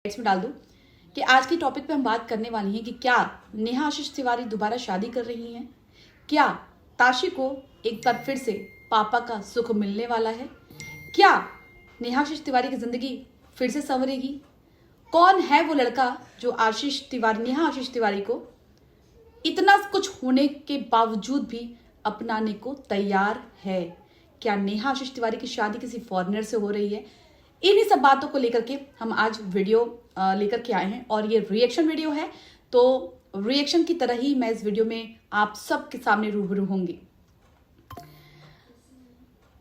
में डाल दूं कि आज की टॉपिक पे हम बात करने वाली हैं कि क्या नेहा आशीष तिवारी दोबारा शादी कर रही हैं, क्या ताशी को एक बार फिर से पापा का सुख मिलने वाला है, क्या नेहा आशीष तिवारी की जिंदगी फिर से संवरेगी, कौन है वो लड़का जो नेहा आशीष तिवारी को इतना कुछ होने के बावजूद भी अपनाने को तैयार है, क्या नेहा आशीष तिवारी की शादी किसी फॉरेनर से हो रही है। इन्हीं सब बातों को लेकर के हम आज वीडियो लेकर के आए हैं और ये रिएक्शन वीडियो है, तो रिएक्शन की तरह ही मैं इस वीडियो में आप सबके सामने रूबरू होंगी।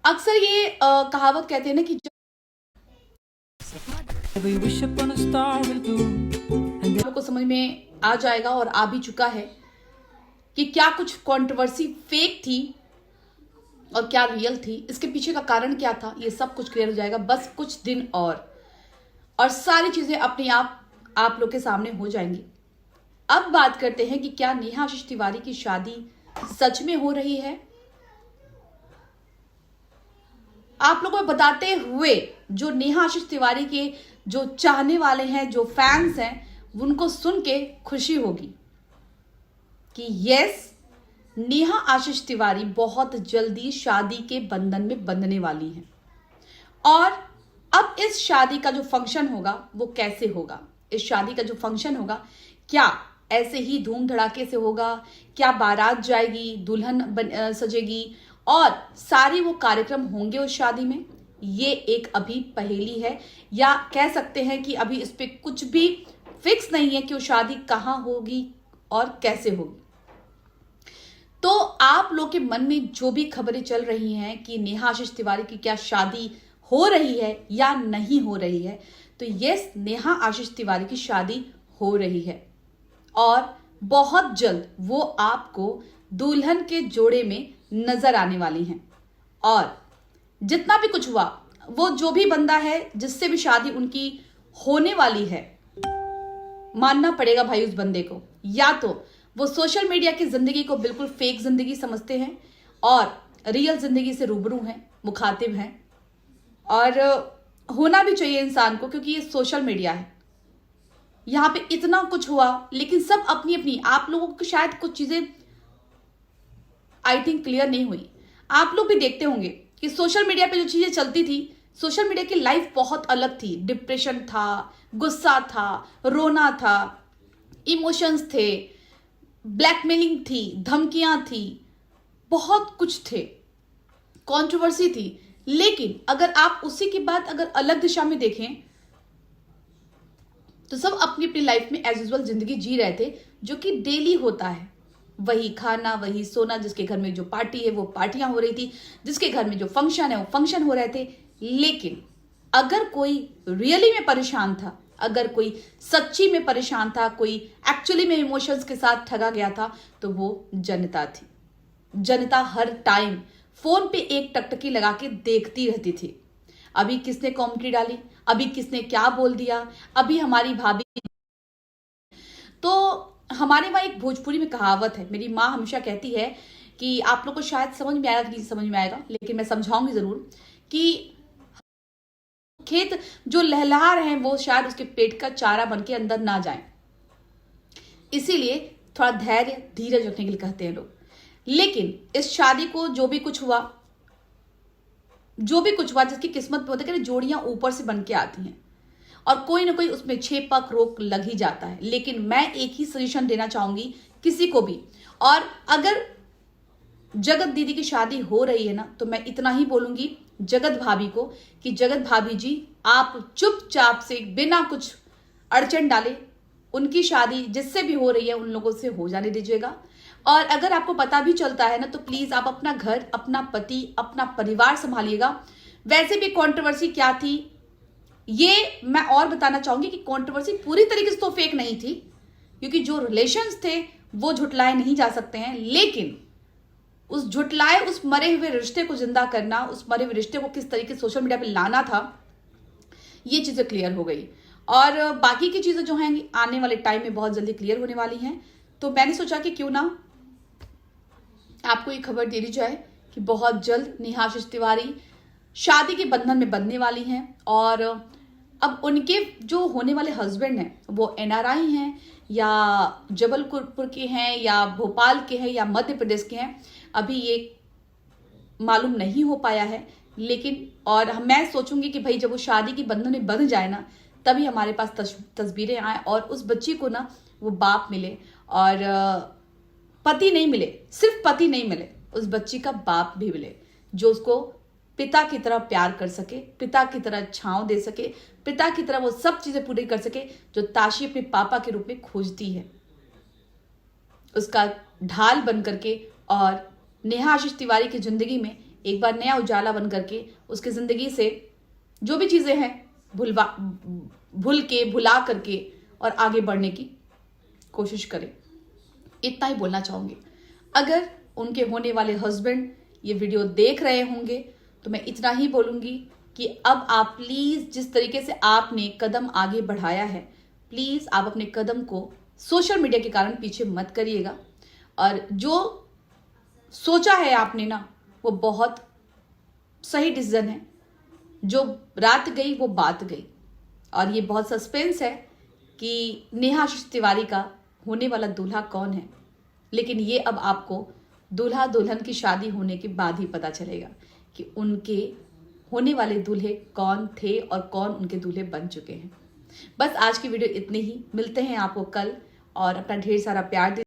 अक्सर ये कहावत कहते हैं ना कि को समझ में आ जाएगा और आ भी चुका है कि क्या कुछ कंट्रोवर्सी फेक थी और क्या रियल थी, इसके पीछे का कारण क्या था, ये सब कुछ क्लियर हो जाएगा बस कुछ दिन और सारी चीजें अपने आप लोग के सामने हो जाएंगी। अब बात करते हैं कि क्या नेहा आशीष तिवारी की शादी सच में हो रही है। आप लोगों को बताते हुए जो नेहा आशीष तिवारी के जो चाहने वाले हैं, जो फैंस हैं, उनको सुन के खुशी होगी कि यस, नेहा आशीष तिवारी बहुत जल्दी शादी के बंधन में बंधने वाली हैं। और अब इस शादी का जो फंक्शन होगा वो कैसे होगा, इस शादी का जो फंक्शन होगा क्या ऐसे ही धूम धड़ाके से होगा, क्या बारात जाएगी, दुल्हन सजेगी और सारे वो कार्यक्रम होंगे उस शादी में, ये एक अभी पहेली है, या कह सकते हैं कि अभी इस पे कुछ भी फिक्स नहीं है कि वो शादी कहाँ होगी और कैसे होगी। तो आप लोग के मन में जो भी खबरें चल रही हैं कि नेहा आशीष तिवारी की क्या शादी हो रही है या नहीं हो रही है, तो यस, नेहा आशीष तिवारी की शादी हो रही है और बहुत जल्द वो आपको दुल्हन के जोड़े में नजर आने वाली हैं। और जितना भी कुछ हुआ, वो जो भी बंदा है जिससे भी शादी उनकी होने वाली है, मानना पड़ेगा भाई उस बंदे को, या तो वो सोशल मीडिया की जिंदगी को बिल्कुल फेक जिंदगी समझते हैं और रियल जिंदगी से रूबरू हैं, मुखातिब हैं, और होना भी चाहिए इंसान को क्योंकि ये सोशल मीडिया है। यहाँ पे इतना कुछ हुआ लेकिन सब अपनी अपनी, आप लोगों को शायद कुछ चीजें आई थिंक क्लियर नहीं हुई। आप लोग भी देखते होंगे कि सोशल मीडिया पे जो चीजें चलती थी, सोशल मीडिया की लाइफ बहुत अलग थी। डिप्रेशन था, गुस्सा था, रोना था, इमोशंस थे, ब्लैकमेलिंग थी, धमकियां थी, बहुत कुछ थे, कंट्रोवर्सी थी। लेकिन अगर आप उसी के बाद अगर अलग दिशा में देखें तो सब अपनी अपनी लाइफ में एज यूजुअल जिंदगी जी रहे थे, जो कि डेली होता है, वही खाना, वही सोना, जिसके घर में जो पार्टी है वो पार्टियां हो रही थी, जिसके घर में जो फंक्शन है वो फंक्शन हो रहे थे। लेकिन अगर कोई रियली में परेशान था, अगर कोई सच्ची में परेशान था, कोई एक्चुअली में इमोशंस के साथ ठगा गया था, तो वो जनता थी। जनता हर टाइम फोन पे एक टकटकी लगा के देखती रहती थी, अभी किसने कॉमेंट्री डाली, अभी किसने क्या बोल दिया, अभी हमारी भाभी। तो हमारे वहां एक भोजपुरी में कहावत है, मेरी माँ हमेशा कहती है कि आप लोग को शायद समझ में आएगा कि समझ में आएगा, लेकिन मैं समझाऊंगी जरूर कि खेत जो लहलहा रहे हैं वो शायद उसके पेट का चारा बन के अंदर ना जाए, इसीलिए थोड़ा धैर्य धीरज रखने के लिए कहते हैं लोग। लेकिन इस शादी को जो भी कुछ हुआ जिसकी किस्मत में होता है कि जोड़ियां ऊपर से बन के आती हैं और कोई ना कोई उसमें छेपक रोक लग ही जाता है। लेकिन मैं एक ही सजेशन देना चाहूंगी किसी को भी, और अगर जगत दीदी की शादी हो रही है ना, तो मैं इतना ही बोलूंगी जगत भाभी को कि जगत भाभी जी, आप चुपचाप से बिना कुछ अड़चन डाले उनकी शादी जिससे भी हो रही है उन लोगों से हो जाने दीजिएगा। और अगर आपको पता भी चलता है ना, तो प्लीज आप अपना घर, अपना पति, अपना परिवार संभालिएगा। वैसे भी कंट्रोवर्सी क्या थी ये मैं और बताना चाहूंगी कि कंट्रोवर्सी पूरी तरीके से तो फेक नहीं थी, क्योंकि जो रिलेशंस थे वो झुटलाए नहीं जा सकते हैं, लेकिन उस झुटलाए, उस मरे हुए रिश्ते को जिंदा करना, उस मरे हुए रिश्ते को किस तरीके से सोशल मीडिया पे लाना था, ये चीजें क्लियर हो गई। और बाकी की चीजें जो हैं आने वाले टाइम में बहुत जल्दी क्लियर होने वाली हैं। तो मैंने सोचा कि क्यों ना आपको ये खबर दे दी जाए कि बहुत जल्द नेहा आशीष तिवारी शादी के बंधन में बंधने वाली हैं और अब उनके जो होने वाले हस्बैंड हैं वो एनआरआई हैं या जबलपुर के हैं या भोपाल के हैं या मध्य प्रदेश के हैं, अभी ये मालूम नहीं हो पाया है। लेकिन और मैं सोचूंगी कि भाई जब वो शादी की बंधन में बंध जाए ना, तभी हमारे पास तस्वीरें आए और उस बच्ची को ना वो बाप मिले और पति नहीं मिले, सिर्फ पति नहीं मिले, उस बच्ची का बाप भी मिले जो उसको पिता की तरह प्यार कर सके, पिता की तरह छांव दे सके, पिता की तरह वो सब चीजें पूरी कर सके जो ताशी अपने पापा के रूप में खोजती है, उसका ढाल बन करके और नेहा आशीष तिवारी की जिंदगी में एक बार नया उजाला बन करके उसकी जिंदगी से जो भी चीजें हैं भुला करके और आगे बढ़ने की कोशिश करें। इतना ही बोलना चाहूंगी। अगर उनके होने वाले हस्बैंड ये वीडियो देख रहे होंगे तो मैं इतना ही बोलूंगी कि अब आप प्लीज, जिस तरीके से आपने कदम आगे बढ़ाया है, प्लीज आप अपने कदम को सोशल मीडिया के कारण पीछे मत करिएगा। और जो सोचा है आपने ना, वो बहुत सही डिसीजन है। जो रात गई वो बात गई। और ये बहुत सस्पेंस है कि नेहा आशीष तिवारी का होने वाला दूल्हा कौन है, लेकिन ये अब आपको दूल्हा दुल्हन की शादी होने के बाद ही पता चलेगा कि उनके होने वाले दूल्हे कौन थे और कौन उनके दूल्हे बन चुके हैं। बस आज की वीडियो इतनी ही। मिलते हैं आपको कल और अपना ढेर सारा प्यार